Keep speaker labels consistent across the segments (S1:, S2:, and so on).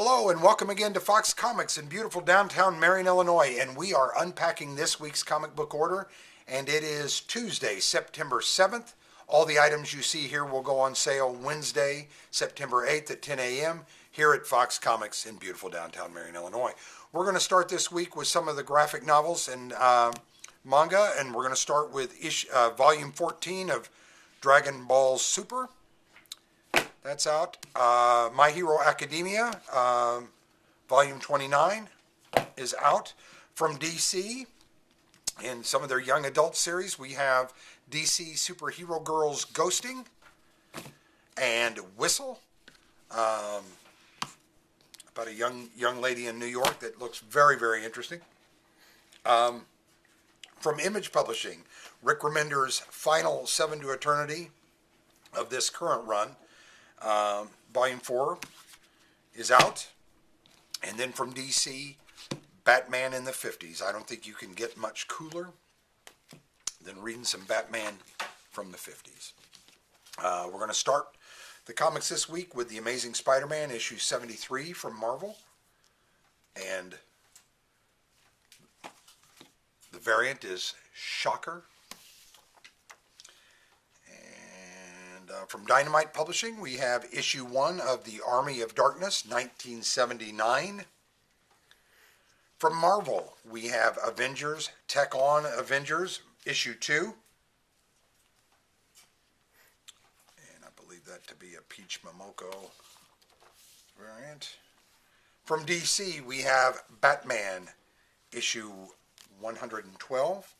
S1: Hello and welcome again to Fox Comics in beautiful downtown Marion, Illinois, and we are unpacking this week's comic book order, and it is Tuesday, September 7th. All the items you see here will go on sale Wednesday, September 8th at 10 a.m. here at Fox Comics in beautiful downtown Marion, Illinois. We're going to start this week with some of the graphic novels and manga, and we're going to start with volume 14 of Dragon Ball Super. That's out. My Hero Academia, Volume 29 is out. From DC, in some of their young adult series, we have DC Superhero Girls Ghosting and Whistle, about a young lady in New York that looks very, very interesting. From Image Publishing, Rick Remender's final 7 to Eternity of this current run. Volume 4 is out. And then from DC, Batman in the 50s. I don't think you can get much cooler than reading some Batman from the 50s. We're going to start the comics this week with The Amazing Spider-Man, issue 73 from Marvel. And the variant is Shocker. From Dynamite Publishing, we have issue 1 of The Army of Darkness, 1979. From Marvel, we have Avengers, Tech On Avengers, issue 2. And I believe that to be a Peach Momoko variant. From DC, we have Batman, issue 112.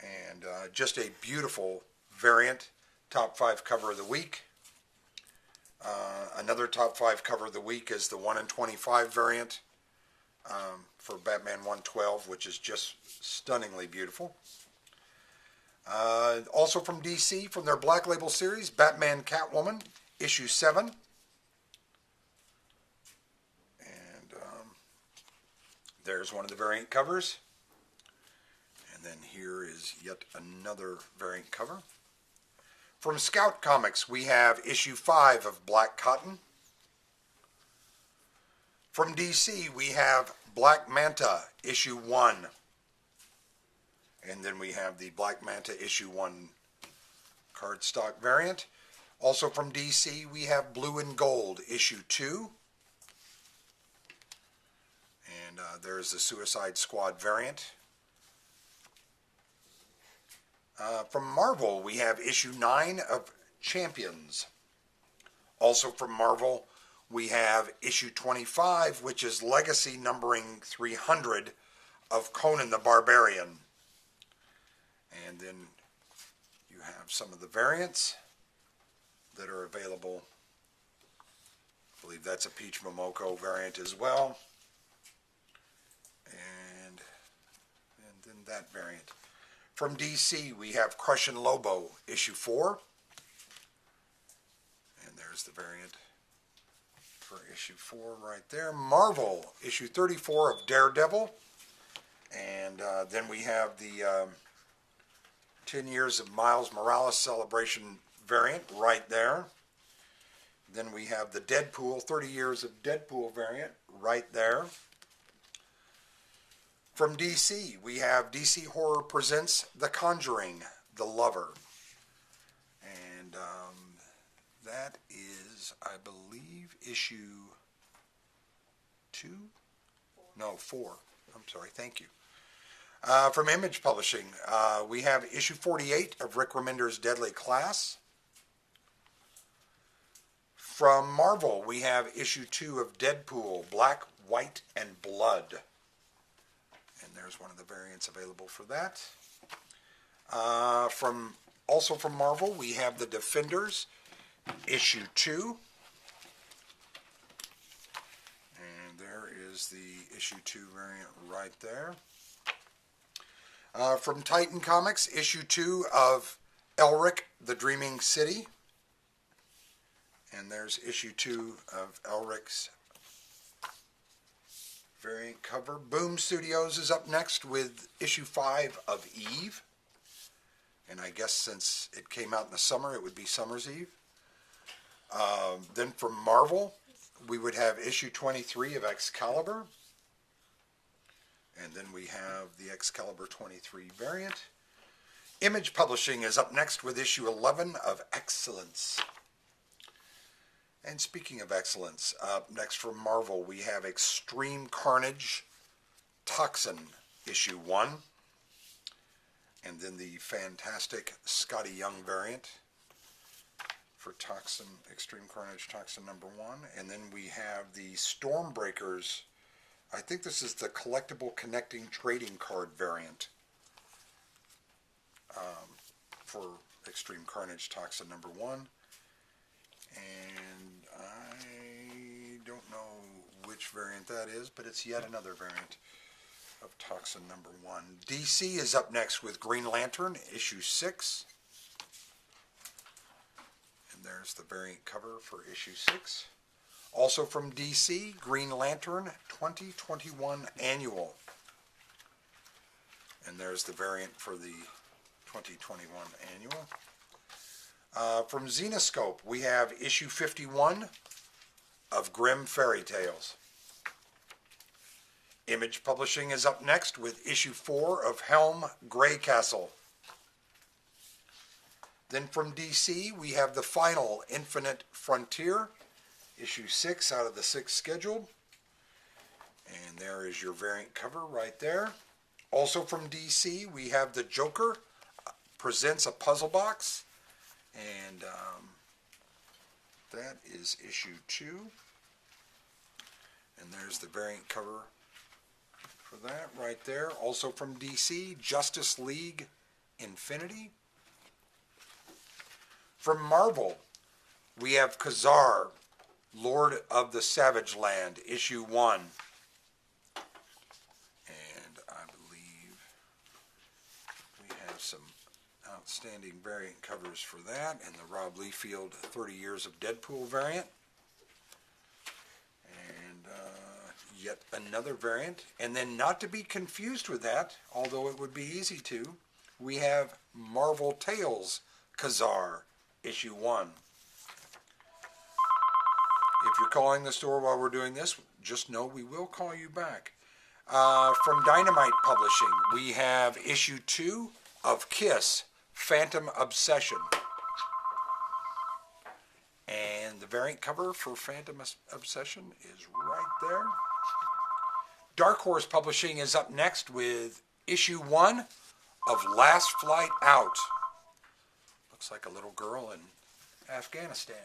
S1: And just a beautiful variant. Top 5 cover of the week. Another top 5 cover of the week is the 1 in 25 variant for Batman 112, which is just stunningly beautiful. Also from DC, from their Black Label series, Batman Catwoman, issue 7. And there's one of the variant covers. And then here is yet another variant cover. From Scout Comics, we have issue 5 of Black Cotton. From DC, we have Black Manta, issue 1. And then we have the Black Manta issue 1 cardstock variant. Also from DC, we have Blue and Gold, issue 2. And there's the Suicide Squad variant. From Marvel, we have issue 9 of Champions. Also from Marvel, we have issue 25, which is Legacy numbering 300 of Conan the Barbarian. And then you have some of the variants that are available. I believe that's a Peach Momoko variant as well. And then that variant. From DC, we have Crushing Lobo, issue 4. And there's the variant for issue 4 right there. Marvel, issue 34 of Daredevil. And then we have the 10 Years of Miles Morales Celebration variant right there. Then we have the Deadpool, 30 Years of Deadpool variant right there. From DC, we have DC Horror Presents The Conjuring, The Lover. And that is, I believe, issue 2? No, 4. I'm sorry, thank you. From Image Publishing, we have issue 48 of Rick Remender's Deadly Class. From Marvel, we have issue 2 of Deadpool, Black, White, and Blood. And there's one of the variants available for that. Also from Marvel, we have The Defenders, issue 2. And there is the issue 2 variant right there. From Titan Comics, issue 2 of Elric, The Dreaming City. And there's issue 2 of Elric's variant cover. Boom Studios is up next with issue 5 of Eve. And I guess since it came out in the summer, it would be Summer's Eve. Then from Marvel, we would have issue 23 of Excalibur. And then we have the Excalibur 23 variant. Image Publishing is up next with issue 11 of Excellence. And speaking of excellence, up next from Marvel, we have Extreme Carnage Toxin issue 1. And then the fantastic Scotty Young variant for Toxin, Extreme Carnage Toxin number 1. And then we have the Stormbreakers. I think this is the collectible connecting trading card variant for Extreme Carnage Toxin number 1. And I don't know which variant that is, but it's yet another variant of Toxin number 1. DC is up next with Green Lantern, issue 6. And there's the variant cover for issue 6. Also from DC, Green Lantern 2021 Annual. And there's the variant for the 2021 Annual. From Zenoscope, we have issue 51 of Grimm Fairy Tales. Image Publishing is up next with issue 4 of Helm Greycastle. Then from DC, we have the final Infinite Frontier, issue 6 out of the 6 scheduled. And there is your variant cover right there. Also from DC, we have the Joker Presents a Puzzle Box. And that is issue 2. And there's the variant cover for that right there. Also from DC, Justice League Infinity. From Marvel, we have Khazar, Lord of the Savage Land, issue 1. And I believe we have some outstanding variant covers for that, and the Rob Liefeld 30 Years of Deadpool variant. And yet another variant. And then, not to be confused with that, although it would be easy to, we have Marvel Tales Khazar, issue 1. If you're calling the store while we're doing this, just know we will call you back. From Dynamite Publishing, we have issue 2 of Kiss, Phantom Obsession. And the variant cover for Phantom Obsession is right there. Dark Horse Publishing is up next with issue 1 of Last Flight Out. Looks like a little girl in Afghanistan.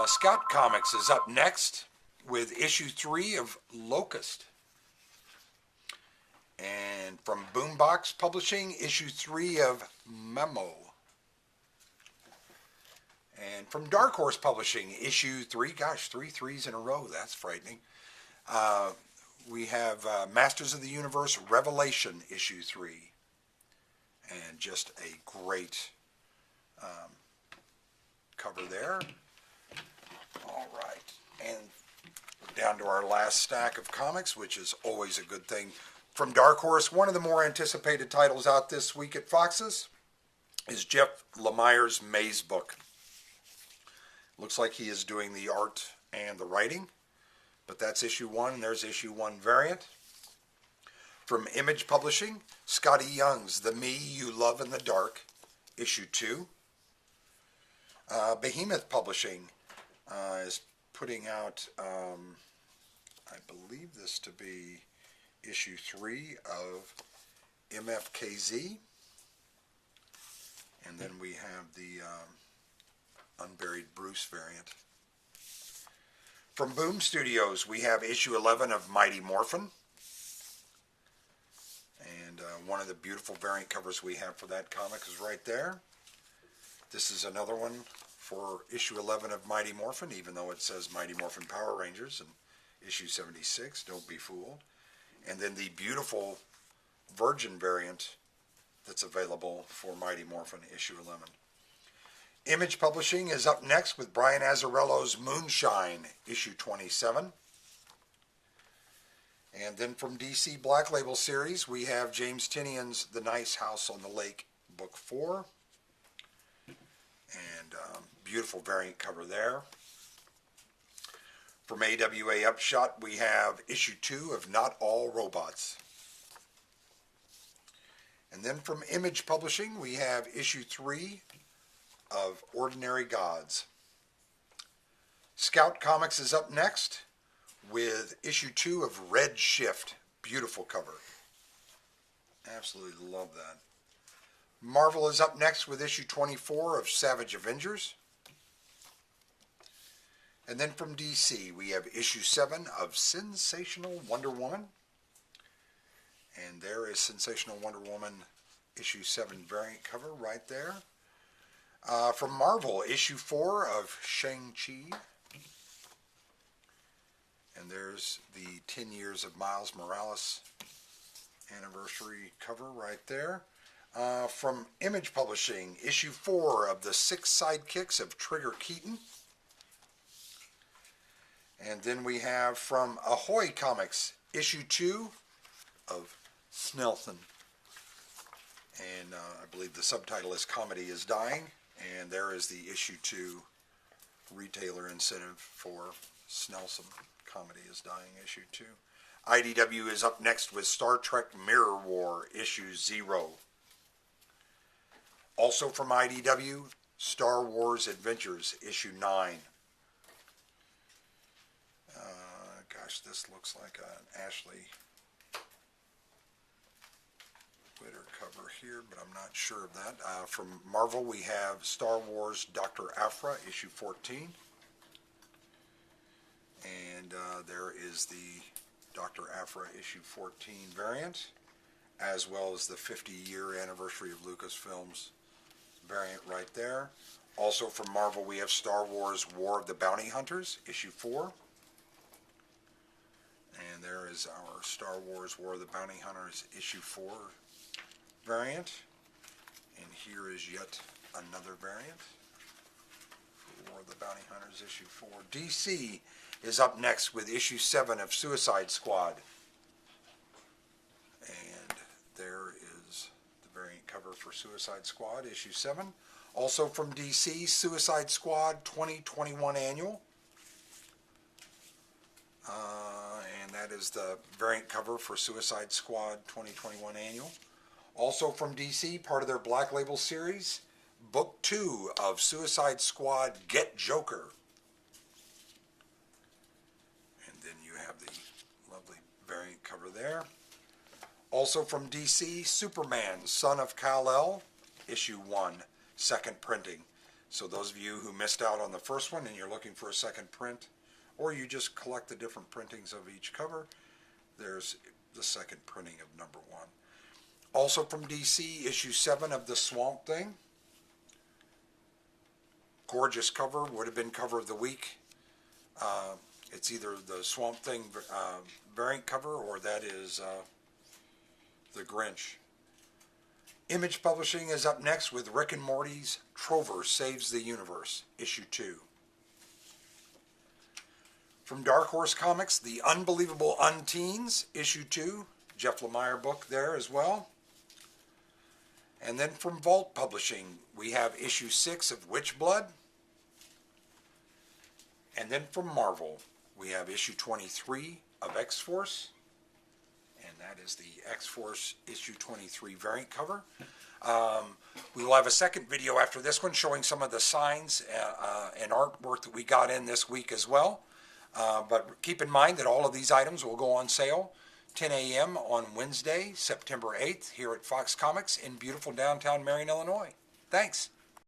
S1: Scout Comics is up next with issue 3 of Locust. And from Boombox Publishing, issue 3 of Memo. And from Dark Horse Publishing, issue 3, gosh, 3 threes in a row, that's frightening. We have Masters of the Universe Revelation, issue 3. And just a great cover there. All right, and we're down to our last stack of comics, which is always a good thing. From Dark Horse, one of the more anticipated titles out this week at Fox's is Jeff Lemire's Maze book. Looks like he is doing the art and the writing, but that's issue 1, and there's issue 1 variant. From Image Publishing, Scotty Young's The Me You Love in the Dark, issue 2. Behemoth Publishing is putting out, I believe this to be issue 3 of MFKZ. And then we have the Unburied Bruce variant. From Boom Studios, we have issue 11 of Mighty Morphin. And one of the beautiful variant covers we have for that comic is right there. This is another one for issue 11 of Mighty Morphin, even though it says Mighty Morphin Power Rangers in issue 76. Don't be fooled. And then the beautiful Virgin variant that's available for Mighty Morphin issue 11. Image Publishing is up next with Brian Azzarello's Moonshine, issue 27. And then from DC Black Label series, we have James Tinian's The Nice House on the Lake, book 4. And beautiful variant cover there. From AWA Upshot, we have issue 2 of Not All Robots. And then from Image Publishing, we have issue 3 of Ordinary Gods. Scout Comics is up next with issue 2 of Red Shift. Beautiful cover. Absolutely love that. Marvel is up next with issue 24 of Savage Avengers. And then from DC, we have issue 7 of Sensational Wonder Woman. And there is Sensational Wonder Woman issue 7 variant cover right there. From Marvel, issue 4 of Shang-Chi. And there's the 10 years of Miles Morales anniversary cover right there. From Image Publishing, issue 4 of the 6 sidekicks of Trigger Keaton. And then we have from Ahoy Comics, issue 2 of Snelson. And I believe the subtitle is Comedy is Dying. And there is the issue 2 retailer incentive for Snelson. Comedy is Dying, issue 2. IDW is up next with Star Trek Mirror War, issue 0. Also from IDW, Star Wars Adventures, issue 9. Gosh, this looks like an Ashley Witter cover here, but I'm not sure of that. From Marvel, we have Star Wars Dr. Aphra, issue 14. And there is the Dr. Aphra issue 14 variant, as well as the 50-year anniversary of Lucasfilm's variant right there. Also from Marvel, we have Star Wars War of the Bounty Hunters, issue 4. And there is our Star Wars War of the Bounty Hunters issue 4 variant. And here is yet another variant for War of the Bounty Hunters issue 4. DC is up next with issue 7 of Suicide Squad. And there is the variant cover for Suicide Squad issue 7. Also from DC, Suicide Squad 2021 Annual. And that is the variant cover for Suicide Squad 2021 Annual. Also from DC, part of their Black Label series, Book 2 of Suicide Squad Get Joker. And then you have the lovely variant cover there. Also from DC, Superman, Son of Kal-El, issue 1, second printing. So those of you who missed out on the first one and you're looking for a second print, or you just collect the different printings of each cover, there's the second printing of number 1. Also from DC, issue 7 of The Swamp Thing. Gorgeous cover, would have been cover of the week. It's either the Swamp Thing variant cover, or that is the Grinch. Image Publishing is up next with Rick and Morty's Trover Saves the Universe, issue 2. From Dark Horse Comics, The Unbelievable Unteens, issue 2. Jeff Lemire book there as well. And then from Vault Publishing, we have issue 6 of Witchblood. And then from Marvel, we have issue 23 of X-Force. And that is the X-Force issue 23 variant cover. We will have a second video after this one showing some of the signs and artwork that we got in this week as well. But keep in mind that all of these items will go on sale 10 a.m. on Wednesday, September 8th, here at Fox Comics in beautiful downtown Marion, Illinois. Thanks.